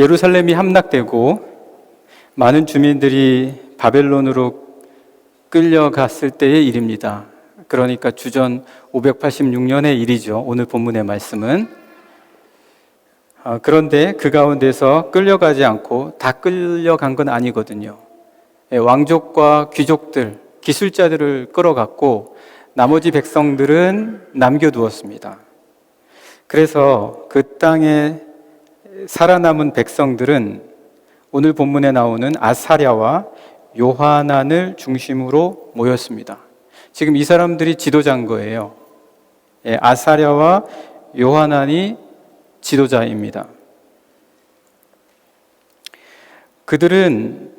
예루살렘이 함락되고 많은 주민들이 바벨론으로 끌려갔을 때의 일입니다. 그러니까 주전 586년의 일이죠. 오늘 본문의 말씀은. 그런데 그 가운데서 끌려가지 않고 다 끌려간 건 아니거든요. 왕족과 귀족들, 기술자들을 끌어갔고 나머지 백성들은 남겨두었습니다. 그래서 그 땅에 살아남은 백성들은 오늘 본문에 나오는 아사랴와 요하난을 중심으로 모였습니다. 지금 이 사람들이 지도자인 거예요. 아사랴와 요하난이 지도자입니다. 그들은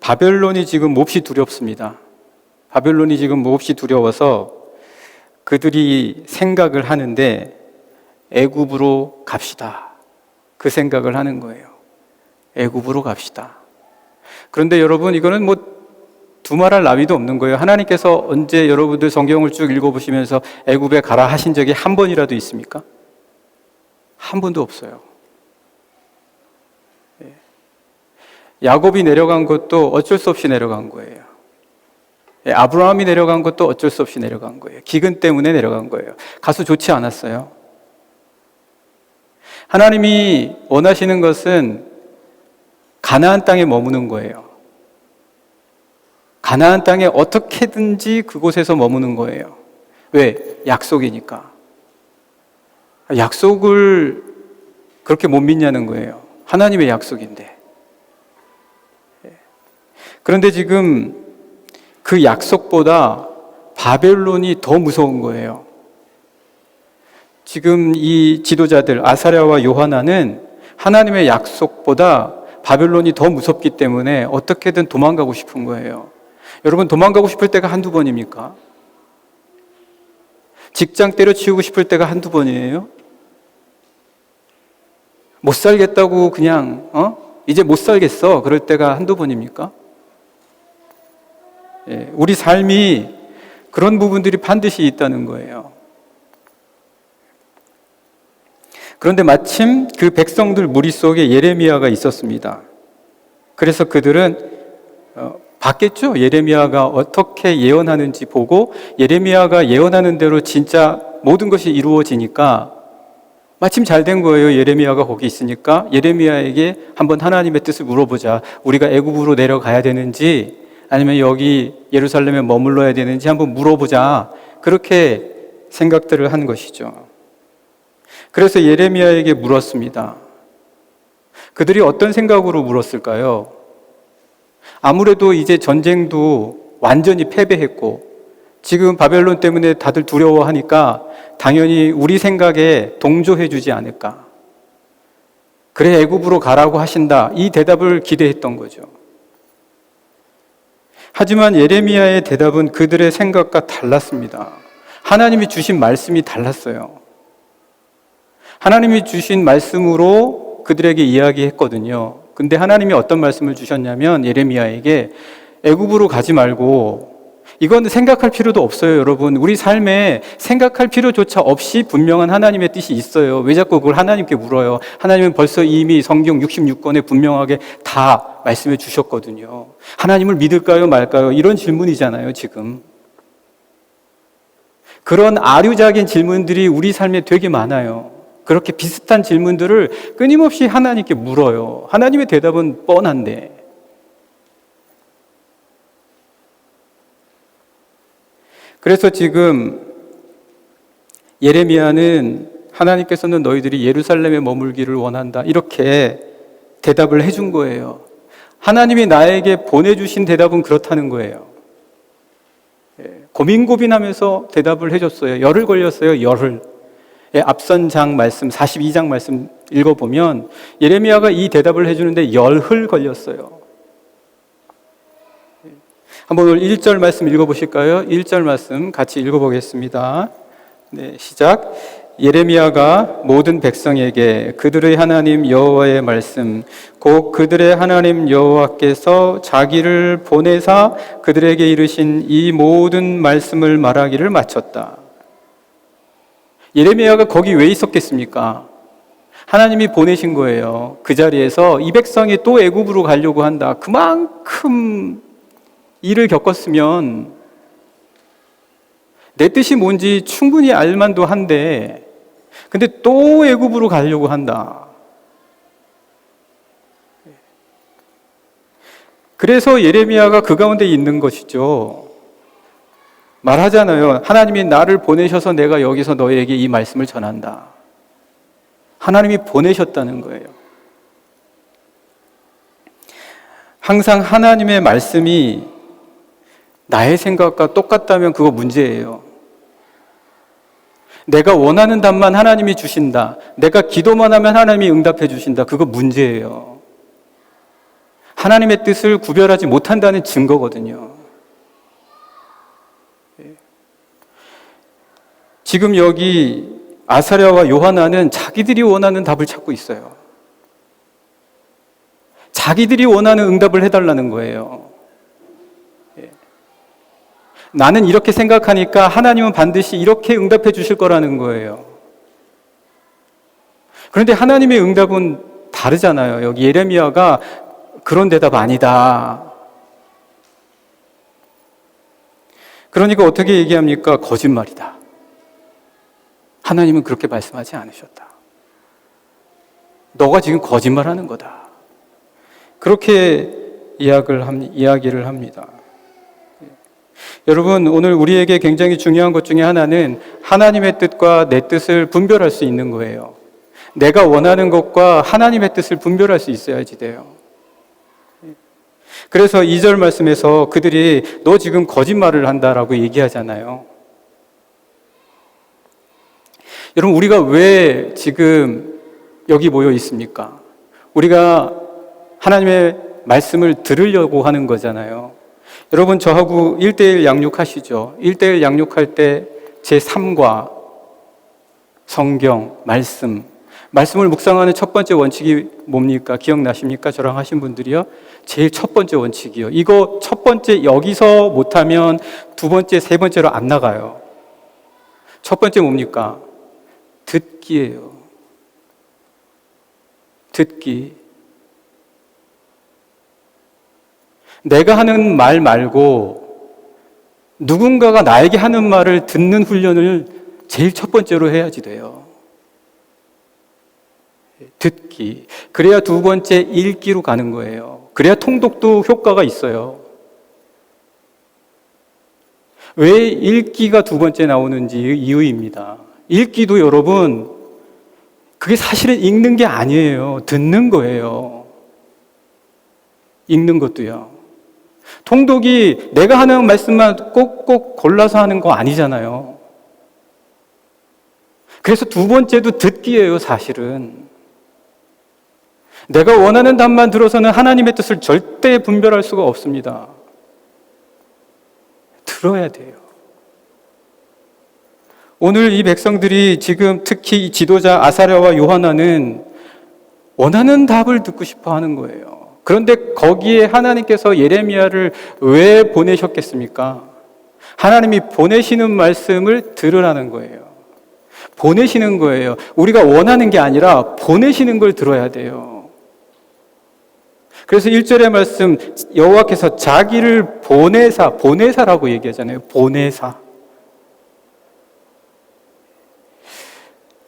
바벨론이 지금 몹시 두렵습니다. 바벨론이 지금 몹시 두려워서 그들이 생각을 하는데 애굽으로 갑시다. 그 생각을 하는 거예요. 애굽으로 갑시다. 그런데 여러분, 이거는 두말할 나위도 없는 거예요. 하나님께서 언제 여러분들 성경을 쭉 읽어보시면서 애굽에 가라 하신 적이 한 번이라도 있습니까? 한 번도 없어요. 야곱이 내려간 것도 어쩔 수 없이 내려간 거예요. 아브라함이 내려간 것도 어쩔 수 없이 내려간 거예요. 기근 때문에 내려간 거예요. 가서 좋지 않았어요. 하나님이 원하시는 것은 가나안 땅에 머무는 거예요. 가나안 땅에 어떻게든지 그곳에서 머무는 거예요. 왜? 약속이니까. 약속을 그렇게 못 믿냐는 거예요. 하나님의 약속인데. 그런데 지금 그 약속보다 바벨론이 더 무서운 거예요. 지금 이 지도자들 아사랴와 요하난은 하나님의 약속보다 바벨론이 더 무섭기 때문에 어떻게든 도망가고 싶은 거예요. 여러분, 도망가고 싶을 때가 한두 번입니까? 직장 때려치우고 싶을 때가 한두 번이에요? 못 살겠다고 그냥 이제 못 살겠어 그럴 때가 한두 번입니까? 우리 삶이 그런 부분들이 반드시 있다는 거예요. 그런데 마침 그 백성들 무리 속에 예레미야가 있었습니다. 그래서 그들은 봤겠죠? 예레미야가 어떻게 예언하는지 보고 예레미야가 예언하는 대로 진짜 모든 것이 이루어지니까 마침 잘 된 거예요. 예레미야가 거기 있으니까 예레미야에게 한번 하나님의 뜻을 물어보자. 우리가 애굽으로 내려가야 되는지 아니면 여기 예루살렘에 머물러야 되는지 한번 물어보자. 그렇게 생각들을 한 것이죠. 그래서 예레미야에게 물었습니다. 그들이 어떤 생각으로 물었을까요? 아무래도 이제 전쟁도 완전히 패배했고 지금 바벨론 때문에 다들 두려워하니까 당연히 우리 생각에 동조해 주지 않을까. 그래, 애굽으로 가라고 하신다. 이 대답을 기대했던 거죠. 하지만 예레미야의 대답은 그들의 생각과 달랐습니다. 하나님이 주신 말씀이 달랐어요. 하나님이 주신 말씀으로 그들에게 이야기했거든요. 근데 하나님이 어떤 말씀을 주셨냐면 예레미야에게 애굽으로 가지 말고, 이건 생각할 필요도 없어요. 여러분, 우리 삶에 생각할 필요조차 없이 분명한 하나님의 뜻이 있어요. 왜 자꾸 그걸 하나님께 물어요? 하나님은 벌써 이미 성경 66권에 분명하게 다 말씀해 주셨거든요. 하나님을 믿을까요 말까요? 이런 질문이잖아요, 지금. 그런 아류작인 질문들이 우리 삶에 되게 많아요. 그렇게 비슷한 질문들을 끊임없이 하나님께 물어요. 하나님의 대답은 뻔한데. 그래서 지금 예레미야는 하나님께서는 너희들이 예루살렘에 머물기를 원한다, 이렇게 대답을 해준 거예요. 하나님이 나에게 보내주신 대답은 그렇다는 거예요. 고민고민하면서 대답을 해줬어요. 열흘 걸렸어요. 열흘. 앞선 장 말씀 42장 말씀 읽어보면 예레미야가 이 대답을 해주는데 열흘 걸렸어요. 한번 오늘 1절 말씀 읽어보실까요? 1절 말씀 같이 읽어보겠습니다. 네, 시작. 예레미야가 모든 백성에게 그들의 하나님 여호와의 말씀, 곧 그들의 하나님 여호와께서 자기를 보내사 그들에게 이르신 이 모든 말씀을 말하기를 마쳤다. 예레미야가 거기 왜 있었겠습니까? 하나님이 보내신 거예요. 그 자리에서 이 백성이 또 애굽으로 가려고 한다. 그만큼 일을 겪었으면 내 뜻이 뭔지 충분히 알만도 한데, 근데 또 애굽으로 가려고 한다. 그래서 예레미야가 그 가운데 있는 것이죠. 말하잖아요. 하나님이 나를 보내셔서 내가 여기서 너에게 이 말씀을 전한다. 하나님이 보내셨다는 거예요. 항상 하나님의 말씀이 나의 생각과 똑같다면 그거 문제예요. 내가 원하는 답만 하나님이 주신다. 내가 기도만 하면 하나님이 응답해 주신다. 그거 문제예요. 하나님의 뜻을 구별하지 못한다는 증거거든요. 지금 여기 아사랴와 요하나는 자기들이 원하는 답을 찾고 있어요. 자기들이 원하는 응답을 해달라는 거예요. 나는 이렇게 생각하니까 하나님은 반드시 이렇게 응답해 주실 거라는 거예요. 그런데 하나님의 응답은 다르잖아요. 여기 예레미야가 그런 대답 아니다. 그러니까 어떻게 얘기합니까? 거짓말이다. 하나님은 그렇게 말씀하지 않으셨다. 너가 지금 거짓말하는 거다. 그렇게 이야기를 합니다. 여러분, 오늘 우리에게 굉장히 중요한 것 중에 하나는 하나님의 뜻과 내 뜻을 분별할 수 있는 거예요. 내가 원하는 것과 하나님의 뜻을 분별할 수 있어야지 돼요. 그래서 2절 말씀에서 그들이 너 지금 거짓말을 한다라고 얘기하잖아요. 여러분, 우리가 왜 지금 여기 모여 있습니까? 우리가 하나님의 말씀을 들으려고 하는 거잖아요. 여러분, 저하고 1:1 양육하시죠? 1:1 양육할 때 제 삶과 성경, 말씀을 묵상하는 첫 번째 원칙이 뭡니까? 기억나십니까? 저랑 하신 분들이요? 제일 첫 번째 원칙이요. 이거 첫 번째 여기서 못하면 두 번째, 세 번째로 안 나가요. 첫 번째 뭡니까? 듣기예요. 듣기. 내가 하는 말 말고 누군가가 나에게 하는 말을 듣는 훈련을 제일 첫 번째로 해야지 돼요. 듣기. 그래야 두 번째 읽기로 가는 거예요. 그래야 통독도 효과가 있어요. 왜 읽기가 두 번째 나오는지 이유입니다. 읽기도 여러분, 그게 사실은 읽는 게 아니에요. 듣는 거예요. 읽는 것도요. 통독이 내가 하는 말씀만 꼭꼭 골라서 하는 거 아니잖아요. 그래서 두 번째도 듣기예요, 사실은. 내가 원하는 답만 들어서는 하나님의 뜻을 절대 분별할 수가 없습니다. 들어야 돼요. 오늘 이 백성들이 지금 특히 이 지도자 아사랴와 요하나는 원하는 답을 듣고 싶어 하는 거예요. 그런데 거기에 하나님께서 예레미야를 왜 보내셨겠습니까? 하나님이 보내시는 말씀을 들으라는 거예요. 보내시는 거예요. 우리가 원하는 게 아니라 보내시는 걸 들어야 돼요. 그래서 1절의 말씀, 여호와께서 자기를 보내사라고 얘기하잖아요. 보내사.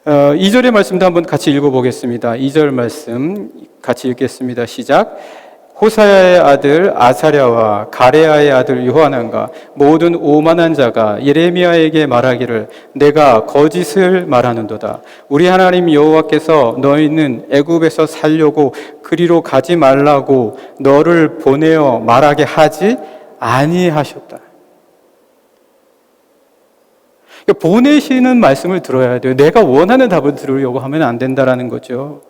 2절의 말씀도 한번 같이 읽어보겠습니다. 2절 말씀 같이 읽겠습니다. 시작. 호사야의 아들 아사랴와 가레아의 아들 요하난과 모든 오만한 자가 예레미야에게 말하기를 내가 거짓을 말하는도다. 우리 하나님 여호와께서 너희는 애굽에서 살려고 그리로 가지 말라고 너를 보내어 말하게 하지 아니하셨다. 보내시는 말씀을 들어야 돼요. 내가 원하는 답을 들으려고 하면 안 된다라는 거죠.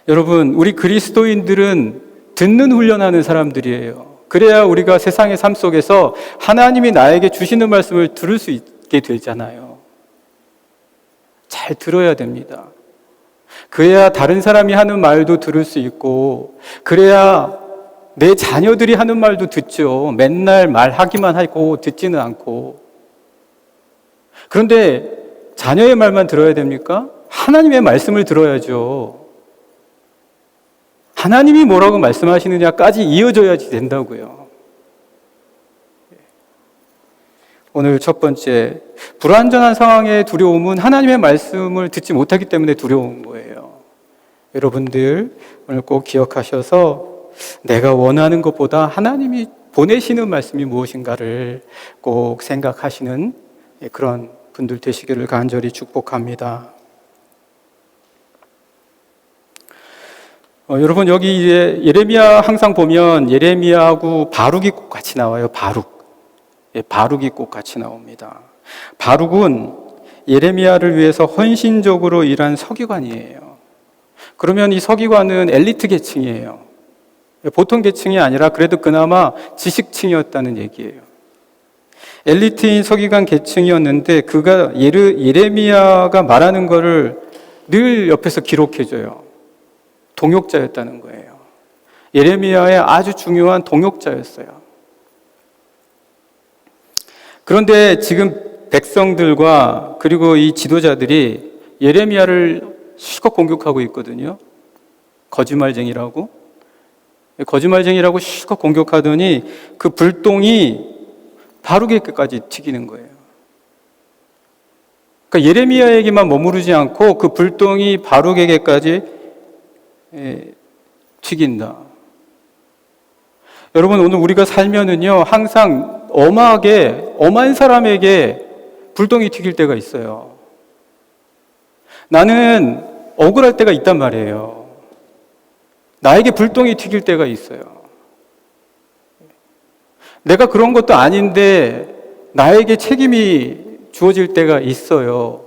여러분, 우리 그리스도인들은 듣는 훈련하는 사람들이에요. 그래야 우리가 세상의 삶 속에서 하나님이 나에게 주시는 말씀을 들을 수 있게 되잖아요. 잘 들어야 됩니다. 그래야 다른 사람이 하는 말도 들을 수 있고, 그래야 내 자녀들이 하는 말도 듣죠. 맨날 말하기만 하고 듣지는 않고. 그런데 자녀의 말만 들어야 됩니까? 하나님의 말씀을 들어야죠. 하나님이 뭐라고 말씀하시느냐까지 이어져야지 된다고요. 오늘 첫 번째, 불완전한 상황의 두려움은 하나님의 말씀을 듣지 못하기 때문에 두려운 거예요. 여러분들 오늘 꼭 기억하셔서 내가 원하는 것보다 하나님이 보내시는 말씀이 무엇인가를 꼭 생각하시는 그런 분들 되시기를 간절히 축복합니다. 여러분 여기 이제 예레미야 항상 보면 예레미야하고 바룩이 꼭 같이 나와요. 바룩이 꼭 같이 나옵니다. 바룩은 예레미야를 위해서 헌신적으로 일한 서기관이에요. 그러면 이 서기관은 엘리트 계층이에요. 보통 계층이 아니라 그래도 그나마 지식층이었다는 얘기예요. 엘리트인 서기관 계층이었는데 그가 예레미야가 말하는 거를 늘 옆에서 기록해줘요. 동역자였다는 거예요. 예레미야의 아주 중요한 동역자였어요. 그런데 지금 백성들과 그리고 이 지도자들이 예레미야를 실컷 공격하고 있거든요. 거짓말쟁이라고 실컷 공격하더니 그 불똥이 바룩에게까지 튀기는 거예요. 그러니까 예레미야에게만 머무르지 않고 그 불똥이 바룩에게까지 튀긴다. 여러분 오늘 우리가 살면은요 항상 엄한 사람에게 불똥이 튀길 때가 있어요. 나는 억울할 때가 있단 말이에요. 나에게 불똥이 튀길 때가 있어요. 내가 그런 것도 아닌데 나에게 책임이 주어질 때가 있어요.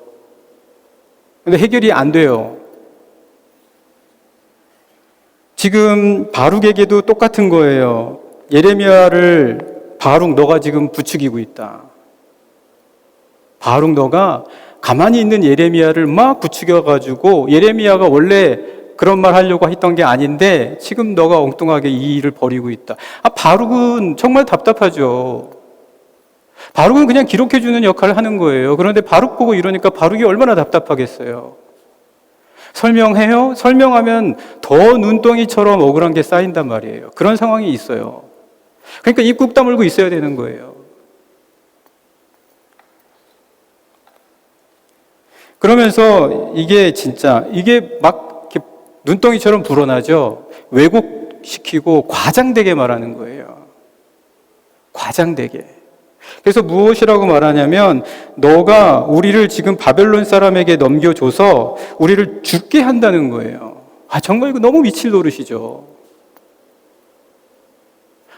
근데 해결이 안 돼요. 지금 바룩에게도 똑같은 거예요. 예레미야를 바룩 너가 지금 부추기고 있다. 바룩 너가 가만히 있는 예레미야를 막 부추겨가지고 예레미야가 원래 그런 말 하려고 했던 게 아닌데 지금 너가 엉뚱하게 이 일을 벌이고 있다. 바룩은 정말 답답하죠. 바룩은 그냥 기록해주는 역할을 하는 거예요. 그런데 바룩 보고 이러니까 바룩이 얼마나 답답하겠어요. 설명해요? 설명하면 더 눈덩이처럼 억울한 게 쌓인단 말이에요. 그런 상황이 있어요. 그러니까 입 꾹 다물고 있어야 되는 거예요. 그러면서 이게 막 이렇게 눈덩이처럼 불어나죠. 왜곡시키고 과장되게 말하는 거예요. 과장되게. 그래서 무엇이라고 말하냐면 너가 우리를 지금 바벨론 사람에게 넘겨줘서 우리를 죽게 한다는 거예요. 정말 이거 너무 미칠 노릇이죠.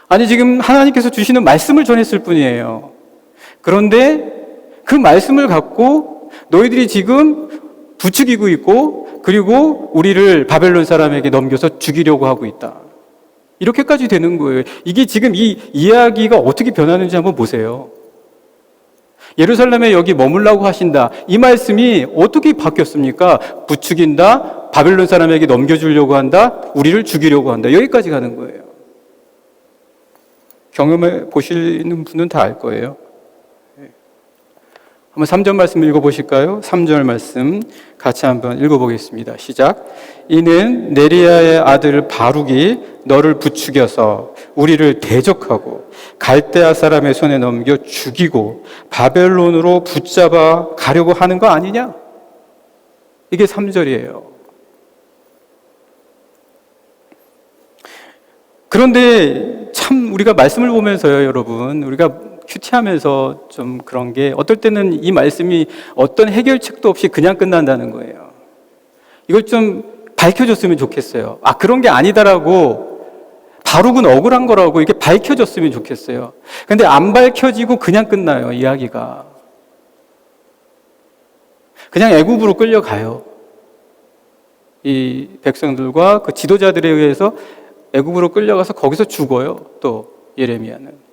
아니 지금 하나님께서 주시는 말씀을 전했을 뿐이에요. 그런데 그 말씀을 갖고 너희들이 지금 부추기고 있고 그리고 우리를 바벨론 사람에게 넘겨서 죽이려고 하고 있다. 이렇게까지 되는 거예요. 이게 지금 이 이야기가 어떻게 변하는지 한번 보세요. 예루살렘에 여기 머물라고 하신다. 이 말씀이 어떻게 바뀌었습니까? 부추긴다, 바벨론 사람에게 넘겨주려고 한다, 우리를 죽이려고 한다. 여기까지 가는 거예요. 경험해 보시는 분은 다 알 거예요. 한번 3절 말씀 읽어보실까요? 3절 말씀 같이 한번 읽어보겠습니다. 시작. 이는 네리야의 아들 바룩이 너를 부추겨서 우리를 대적하고 갈대아 사람의 손에 넘겨 죽이고 바벨론으로 붙잡아 가려고 하는 거 아니냐? 이게 3절이에요. 그런데 참 우리가 말씀을 보면서요, 여러분, 우리가 큐티하면서 좀 그런 게 어떨 때는 이 말씀이 어떤 해결책도 없이 그냥 끝난다는 거예요. 이걸 좀 밝혀줬으면 좋겠어요. 그런 게 아니다라고, 바룩은 억울한 거라고 이게 밝혀졌으면 좋겠어요. 근데 안 밝혀지고 그냥 끝나요, 이야기가. 그냥 애굽으로 끌려가요. 이 백성들과 그 지도자들에 의해서 애굽으로 끌려가서 거기서 죽어요. 또 예레미야는.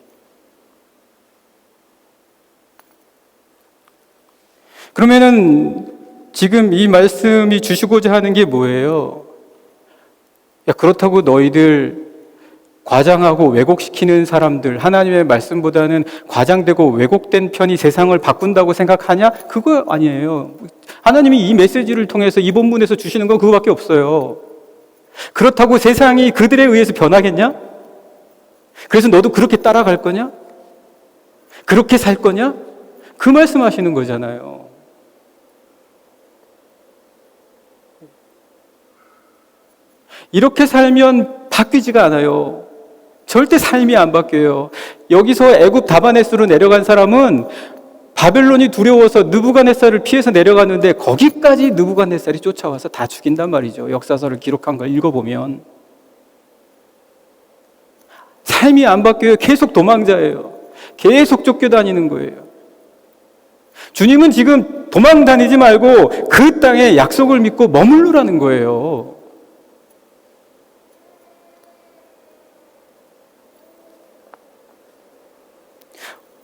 그러면은 지금 이 말씀이 주시고자 하는 게 뭐예요? 그렇다고 너희들 과장하고 왜곡시키는 사람들, 하나님의 말씀보다는 과장되고 왜곡된 편이 세상을 바꾼다고 생각하냐? 그거 아니에요. 하나님이 이 메시지를 통해서 이 본문에서 주시는 건 그거밖에 없어요. 그렇다고 세상이 그들에 의해서 변하겠냐? 그래서 너도 그렇게 따라갈 거냐? 그렇게 살 거냐? 그 말씀하시는 거잖아요. 이렇게 살면 바뀌지가 않아요. 절대 삶이 안 바뀌어요. 여기서 애굽 다바네스로 내려간 사람은 바벨론이 두려워서 느부갓네살을 피해서 내려갔는데 거기까지 느부갓네살이 쫓아와서 다 죽인단 말이죠. 역사서를 기록한 걸 읽어보면. 삶이 안 바뀌어요. 계속 도망자예요. 계속 쫓겨다니는 거예요. 주님은 지금 도망 다니지 말고 그 땅에 약속을 믿고 머무르라는 거예요.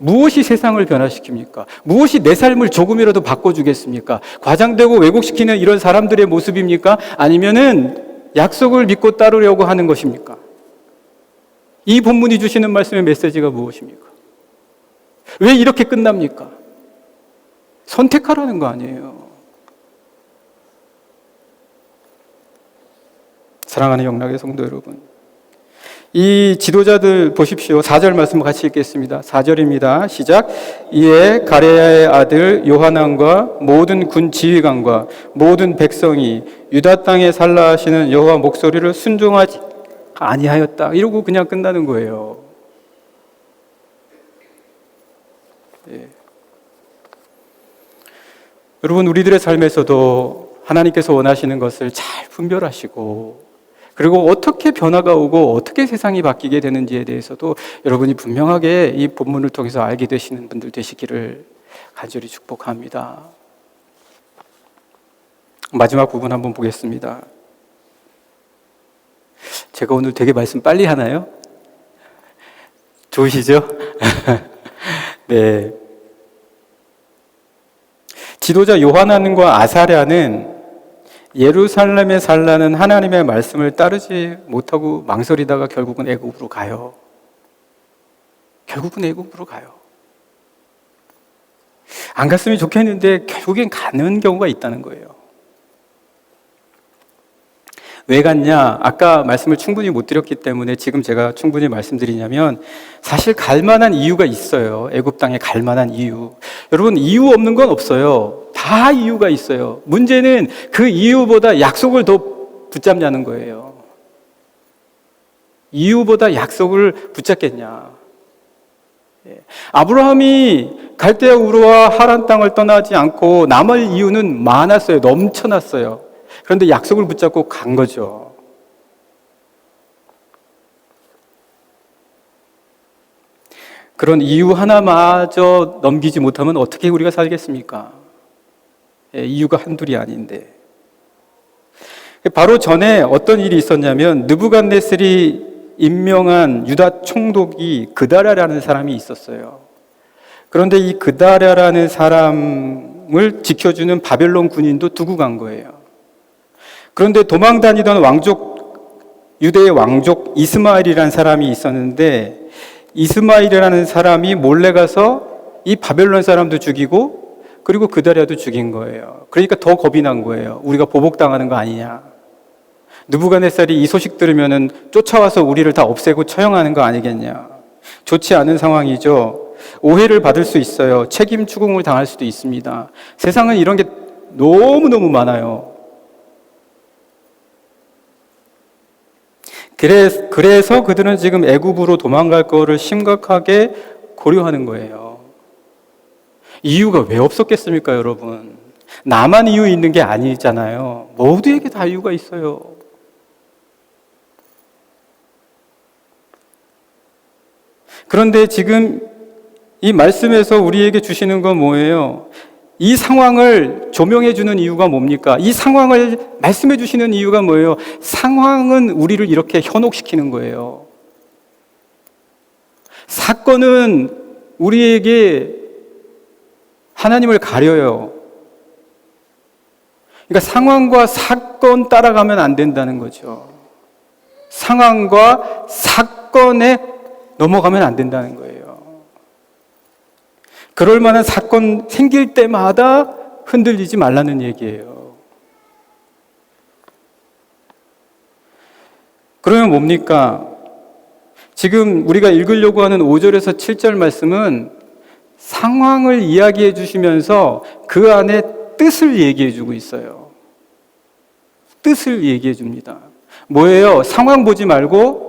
무엇이 세상을 변화시킵니까? 무엇이 내 삶을 조금이라도 바꿔주겠습니까? 과장되고 왜곡시키는 이런 사람들의 모습입니까? 아니면은 약속을 믿고 따르려고 하는 것입니까? 이 본문이 주시는 말씀의 메시지가 무엇입니까? 왜 이렇게 끝납니까? 선택하라는 거 아니에요. 사랑하는 영락의 성도 여러분, 이 지도자들 보십시오. 4절 말씀 같이 읽겠습니다. 4절입니다. 시작. 이에 가레야의 아들 요하난과 모든 군 지휘관과 모든 백성이 유다 땅에 살라 하시는 여호와 목소리를 순종하지 아니하였다. 이러고 그냥 끝나는 거예요. 예. 여러분, 우리들의 삶에서도 하나님께서 원하시는 것을 잘 분별하시고, 그리고 어떻게 변화가 오고 어떻게 세상이 바뀌게 되는지에 대해서도 여러분이 분명하게 이 본문을 통해서 알게 되시는 분들 되시기를 간절히 축복합니다. 마지막 부분 한번 보겠습니다. 제가 오늘 되게 말씀 빨리 하나요? 좋으시죠? 네. 지도자 요하난과 아사랴는 예루살렘에 살라는 하나님의 말씀을 따르지 못하고 망설이다가 결국은 애굽으로 가요. 결국은 애굽으로 가요. 안 갔으면 좋겠는데 결국엔 가는 경우가 있다는 거예요. 왜 갔냐? 아까 말씀을 충분히 못 드렸기 때문에 지금 제가 충분히 말씀드리냐면, 사실 갈 만한 이유가 있어요. 애굽 땅에 갈 만한 이유. 여러분, 이유 없는 건 없어요. 다 이유가 있어요. 문제는 그 이유보다 약속을 더 붙잡냐는 거예요. 이유보다 약속을 붙잡겠냐. 아브라함이 갈대아 우르와 하란 땅을 떠나지 않고 남을 이유는 많았어요. 넘쳐났어요. 그런데 약속을 붙잡고 간 거죠. 그런 이유 하나마저 넘기지 못하면 어떻게 우리가 살겠습니까? 이유가 한둘이 아닌데. 바로 전에 어떤 일이 있었냐면, 느부갓네살이 임명한 유다 총독이 그다랴라는 사람이 있었어요. 그런데 이 그다랴라는 사람을 지켜주는 바벨론 군인도 두고 간 거예요. 그런데 도망 다니던 유대의 왕족 이스마엘이라는 사람이 있었는데, 이스마엘이라는 사람이 몰래 가서 이 바벨론 사람도 죽이고 그리고 그다랴도 죽인 거예요. 그러니까 더 겁이 난 거예요. 우리가 보복당하는 거 아니냐. 느부갓네살이 이 소식 들으면은 쫓아와서 우리를 다 없애고 처형하는 거 아니겠냐. 좋지 않은 상황이죠. 오해를 받을 수 있어요. 책임 추궁을 당할 수도 있습니다. 세상은 이런 게 너무너무 많아요. 그래서 그들은 지금 애굽으로 도망갈 거를 심각하게 고려하는 거예요. 이유가 왜 없었겠습니까, 여러분? 나만 이유 있는 게 아니잖아요. 모두에게 다 이유가 있어요. 그런데 지금 이 말씀에서 우리에게 주시는 건 뭐예요? 이 상황을 조명해 주는 이유가 뭡니까? 이 상황을 말씀해 주시는 이유가 뭐예요? 상황은 우리를 이렇게 현혹시키는 거예요. 사건은 우리에게 하나님을 가려요. 그러니까 상황과 사건 따라가면 안 된다는 거죠. 상황과 사건 사건에 넘어가면 안 된다는 거예요. 그럴 만한 사건 생길 때마다 흔들리지 말라는 얘기예요. 그러면 뭡니까? 지금 우리가 읽으려고 하는 5절에서 7절 말씀은 상황을 이야기해 주시면서 그 안에 뜻을 얘기해 주고 있어요. 뜻을 얘기해 줍니다. 뭐예요? 상황 보지 말고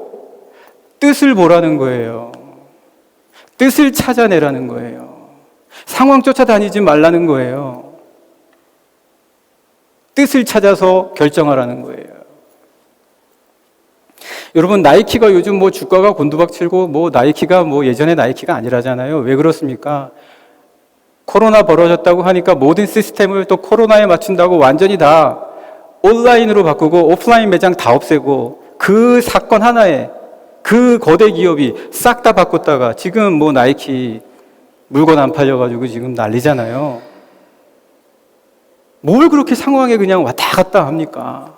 뜻을 보라는 거예요. 뜻을 찾아내라는 거예요. 상황 쫓아다니지 말라는 거예요. 뜻을 찾아서 결정하라는 거예요. 여러분, 나이키가 요즘 주가가 곤두박질고 나이키가 예전의 나이키가 아니라잖아요. 왜 그렇습니까? 코로나 벌어졌다고 하니까 모든 시스템을 또 코로나에 맞춘다고 완전히 다 온라인으로 바꾸고 오프라인 매장 다 없애고 그 사건 하나에 그 거대 기업이 싹 다 바꿨다가 지금 나이키 물건 안 팔려가지고 지금 난리잖아요. 뭘 그렇게 상황에 그냥 왔다 갔다 합니까?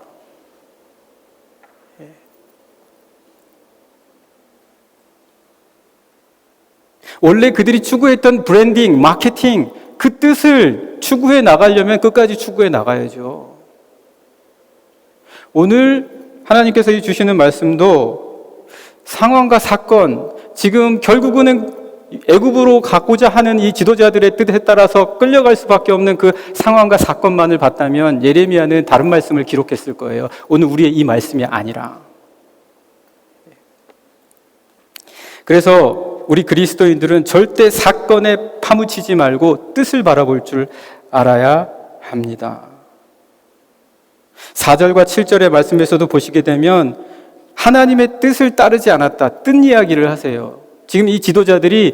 원래 그들이 추구했던 브랜딩, 마케팅, 그 뜻을 추구해 나가려면 끝까지 추구해 나가야죠. 오늘 하나님께서 주시는 말씀도 상황과 사건, 지금 결국은 애굽으로 가고자 하는 이 지도자들의 뜻에 따라서 끌려갈 수밖에 없는 그 상황과 사건만을 봤다면 예레미야는 다른 말씀을 기록했을 거예요. 오늘 우리의 이 말씀이 아니라. 그래서 우리 그리스도인들은 절대 사건에 파묻히지 말고 뜻을 바라볼 줄 알아야 합니다. 4절과 7절의 말씀에서도 보시게 되면 하나님의 뜻을 따르지 않았다, 뜻 이야기를 하세요. 지금 이 지도자들이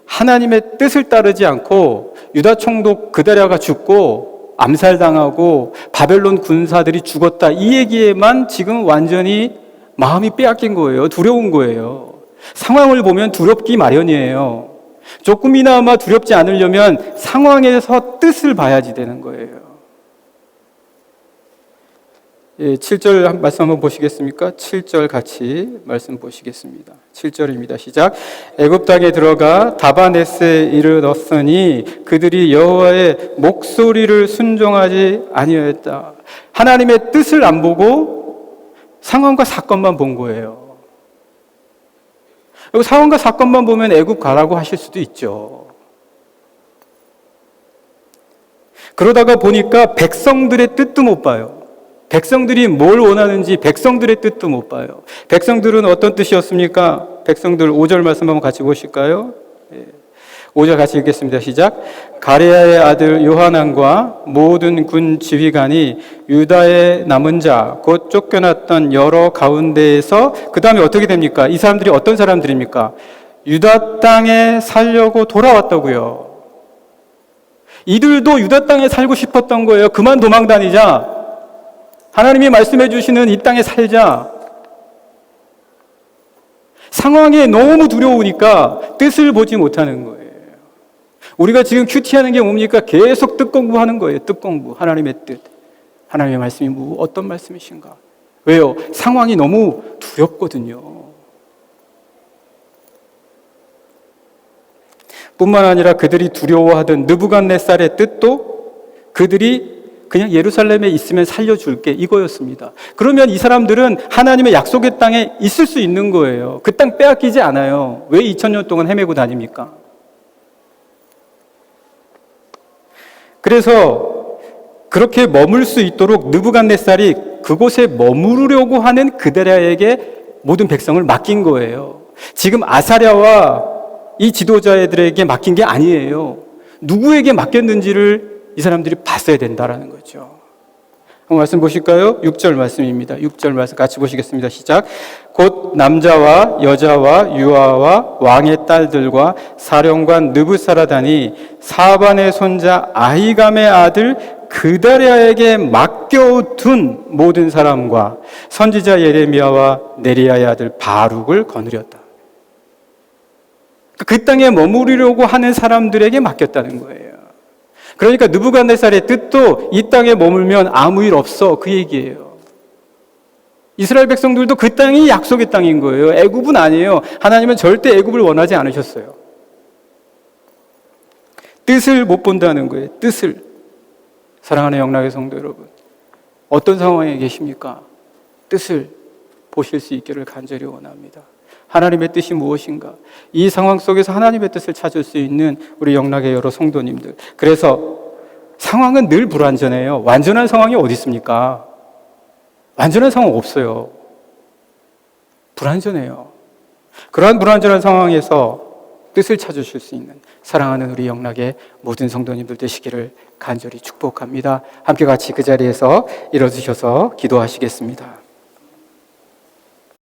하나님의 뜻을 따르지 않고 유다 총독 그다랴가 죽고 암살당하고 바벨론 군사들이 죽었다, 이 얘기에만 지금 완전히 마음이 빼앗긴 거예요. 두려운 거예요. 상황을 보면 두렵기 마련이에요. 조금이나마 두렵지 않으려면 상황에서 뜻을 봐야지 되는 거예요. 7절 말씀 한번 보시겠습니까? 7절 같이 말씀 보시겠습니다. 7절입니다. 시작. 애굽 땅에 들어가 다바네스에 이르렀으니 그들이 여호와의 목소리를 순종하지 아니하였다. 하나님의 뜻을 안 보고 상황과 사건만 본 거예요. 상황과 사건만 보면 애굽 가라고 하실 수도 있죠. 그러다가 보니까 백성들의 뜻도 못 봐요. 백성들이 뭘 원하는지 백성들의 뜻도 못 봐요. 백성들은 어떤 뜻이었습니까? 백성들 5절 말씀 한번 같이 보실까요? 5절 같이 읽겠습니다. 시작. 가레야의 아들 요하난과 모든 군 지휘관이 유다의 남은 자, 곧 쫓겨났던 여러 가운데에서 그 다음에 어떻게 됩니까? 이 사람들이 어떤 사람들입니까? 유다 땅에 살려고 돌아왔다고요. 이들도 유다 땅에 살고 싶었던 거예요. 그만 도망 다니자. 하나님이 말씀해 주시는 이 땅에 살자. 상황이 너무 두려우니까 뜻을 보지 못하는 거예요. 우리가 지금 큐티하는 게 뭡니까? 계속 뜻 공부하는 거예요. 뜻 공부. 하나님의 뜻. 하나님의 말씀이 어떤 말씀이신가? 왜요? 상황이 너무 두렵거든요. 뿐만 아니라 그들이 두려워하던 느부갓네살의 뜻도 그들이 그냥 예루살렘에 있으면 살려줄게, 이거였습니다. 그러면 이 사람들은 하나님의 약속의 땅에 있을 수 있는 거예요. 그 땅 빼앗기지 않아요. 왜 2000년 동안 헤매고 다닙니까? 그래서 그렇게 머물 수 있도록 느부갓네살이 그곳에 머무르려고 하는 그데랴에게 모든 백성을 맡긴 거예요. 지금 아사랴와 이 지도자들에게 맡긴 게 아니에요. 누구에게 맡겼는지를 이 사람들이 봤어야 된다라는 거죠. 한번 말씀 보실까요? 6절 말씀입니다. 6절 말씀 같이 보시겠습니다. 시작. 곧 남자와 여자와 유아와 왕의 딸들과 사령관 느부사라단이 사반의 손자 아히감의 아들 그다랴에게 맡겨둔 모든 사람과 선지자 예레미야와 네리야의 아들 바룩을 거느렸다. 그 땅에 머무르려고 하는 사람들에게 맡겼다는 거예요. 그러니까 느부갓네살의 뜻도 이 땅에 머물면 아무 일 없어, 그 얘기예요. 이스라엘 백성들도 그 땅이 약속의 땅인 거예요. 애굽은 아니에요. 하나님은 절대 애굽을 원하지 않으셨어요. 뜻을 못 본다는 거예요. 뜻을. 사랑하는 영락의 성도 여러분, 어떤 상황에 계십니까? 뜻을 보실 수 있기를 간절히 원합니다. 하나님의 뜻이 무엇인가? 이 상황 속에서 하나님의 뜻을 찾을 수 있는 우리 영락의 여러 성도님들. 그래서 상황은 늘 불완전해요. 완전한 상황이 어디 있습니까? 완전한 상황 없어요. 불완전해요. 그러한 불완전한 상황에서 뜻을 찾으실 수 있는 사랑하는 우리 영락의 모든 성도님들 되시기를 간절히 축복합니다. 함께 같이 그 자리에서 일어서셔서 기도하시겠습니다.